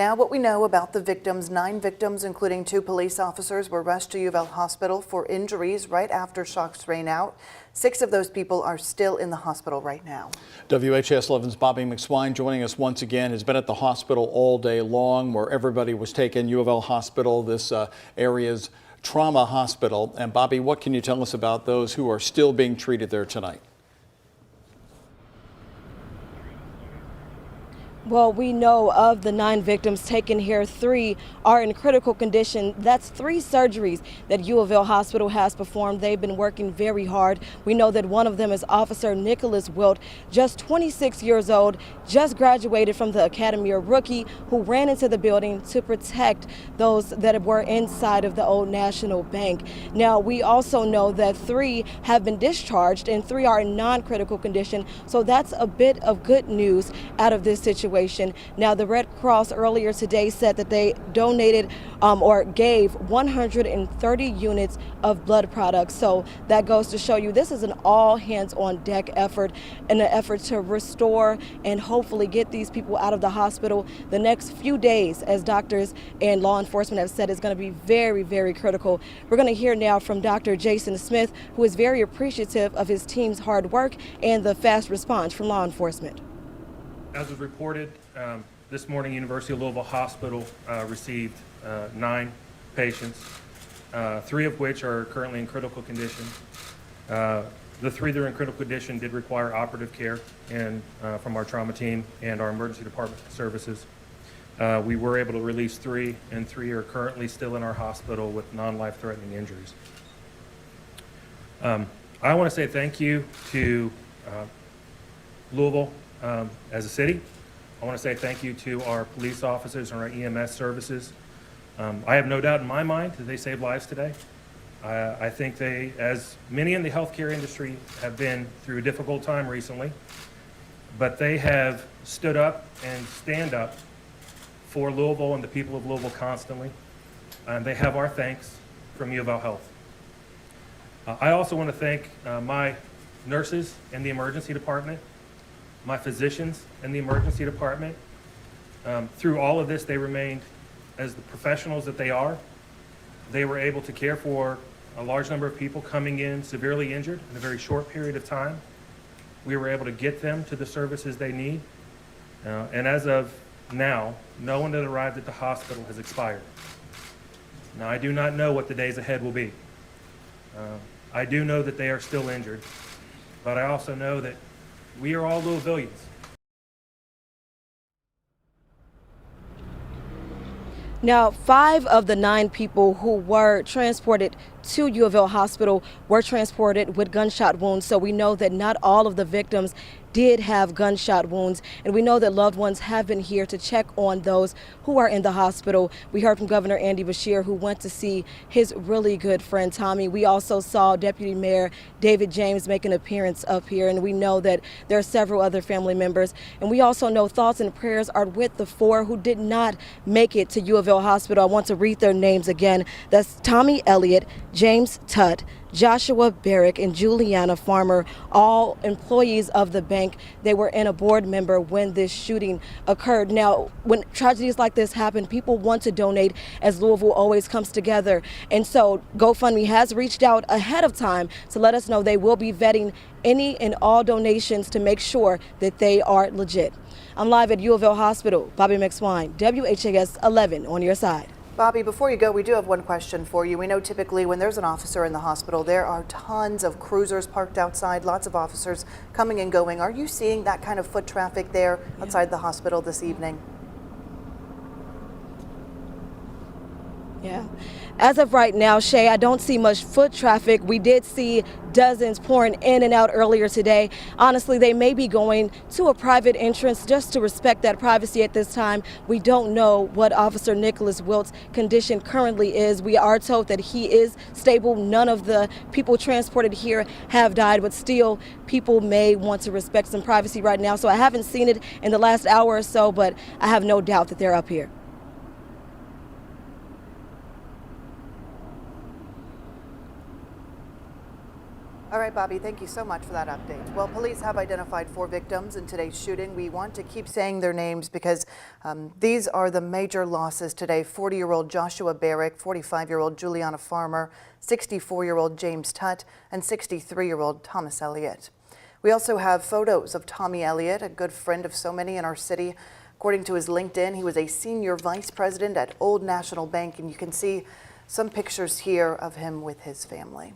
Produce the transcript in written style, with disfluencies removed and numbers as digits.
Now, what we know about the victims: 9 victims, including 2 police officers, were rushed to U of L Hospital for injuries right after shocks rang out. 6 of those people are still in the hospital right now. WHAS 11's Bobby McSwine joining us once again. Has been at the hospital all day long, where everybody was taken. U of L Hospital, this area's trauma hospital. And Bobby, what can you tell us about those who are still being treated there tonight? Well, we know of the 9 victims taken here, 3 are in critical condition. That's 3 surgeries that U of L Hospital has performed. They've been working very hard. We know that one of them is Officer Nicholas Wilt, just 26 years old, just graduated from the academy, a rookie who ran into the building to protect those that were inside of the Old National Bank. Now, we also know that 3 have been discharged and 3 are in non-critical condition. So that's a bit of good news out of this situation. Now, the Red Cross earlier today said that they donated or gave 130 units of blood products. So that goes to show you this is an all hands on deck effort, in an effort to restore and hopefully get these people out of the hospital. The next few days, as doctors and law enforcement have said, is going to be very, very critical. We're going to hear now from Dr. Jason Smith, who is very appreciative of his team's hard work and the fast response from law enforcement. As was reported, this morning, University of Louisville Hospital received 9 patients, 3 of which are currently in critical condition. The 3 that are in critical condition did require operative care and from our trauma team and our emergency department services. We were able to release 3, and 3 are currently still in our hospital with non-life-threatening injuries. I want to say thank you to Louisville as a city. I want to say thank you to our police officers and our EMS services. I have no doubt in my mind that they saved lives today. I think they, as many in the healthcare industry, have been through a difficult time recently, but they have stood up and stand up for Louisville and the people of Louisville constantly. And they have our thanks from U of L Health. I also want to thank my nurses in the emergency department, my physicians in the emergency department. Through all of this, they remained as the professionals that they are. They were able to care for a large number of people coming in severely injured in a very short period of time. We were able to get them to the services they need. And as of now, no one that arrived at the hospital has expired. Now, I do not know what the days ahead will be. I do know that they are still injured, but I also know that we are all Louisvillians. Now, 5 of the 9 people who were transported to U of L Hospital were transported with gunshot wounds. So we know that not all of the victims did have gunshot wounds, and we know that loved ones have been here to check on those who are in the hospital. We heard from Governor Andy Beshear, who went to see his really good friend Tommy. We also saw Deputy Mayor David James make an appearance up here, and we know that there are several other family members. And we also know thoughts and prayers are with the 4 who did not make it to U of L Hospital. I want to read their names again. That's Tommy Elliott, James Tutt, Joshua Barrick, and Juliana Farmer, all employees of the bank. They were in a board member when this shooting occurred. Now, when tragedies like this happen, people want to donate, as Louisville always comes together. And so GoFundMe has reached out ahead of time to let us know they will be vetting any and all donations to make sure that they are legit. I'm live at U of L Hospital. Bobby McSwine, WHAS 11 on your side. Bobby, before you go, we do have one question for you. We know typically when there's an officer in the hospital, there are tons of cruisers parked outside, lots of officers coming and going. Are you seeing that kind of foot traffic there outside the hospital this evening? Yeah. As of right now, Shay, I don't see much foot traffic. We did see dozens pouring in and out earlier today. Honestly, they may be going to a private entrance just to respect that privacy at this time. We don't know what Officer Nicholas Wilt's condition currently is. We are told that he is stable. None of the people transported here have died, but still people may want to respect some privacy right now. So I haven't seen it in the last hour or so, but I have no doubt that they're up here. All right. All right, Bobby, thank you so much for that update. Well, police have identified 4 victims in today's shooting. We want to keep saying their names because these are the major losses today. 40-year-old Joshua Barrick, 45-year-old Juliana Farmer, 64-year-old James Tutt, and 63-year-old Thomas Elliott. We also have photos of Tommy Elliott, a good friend of so many in our city. According to his LinkedIn, he was a senior vice president at Old National Bank, and you can see some pictures here of him with his family.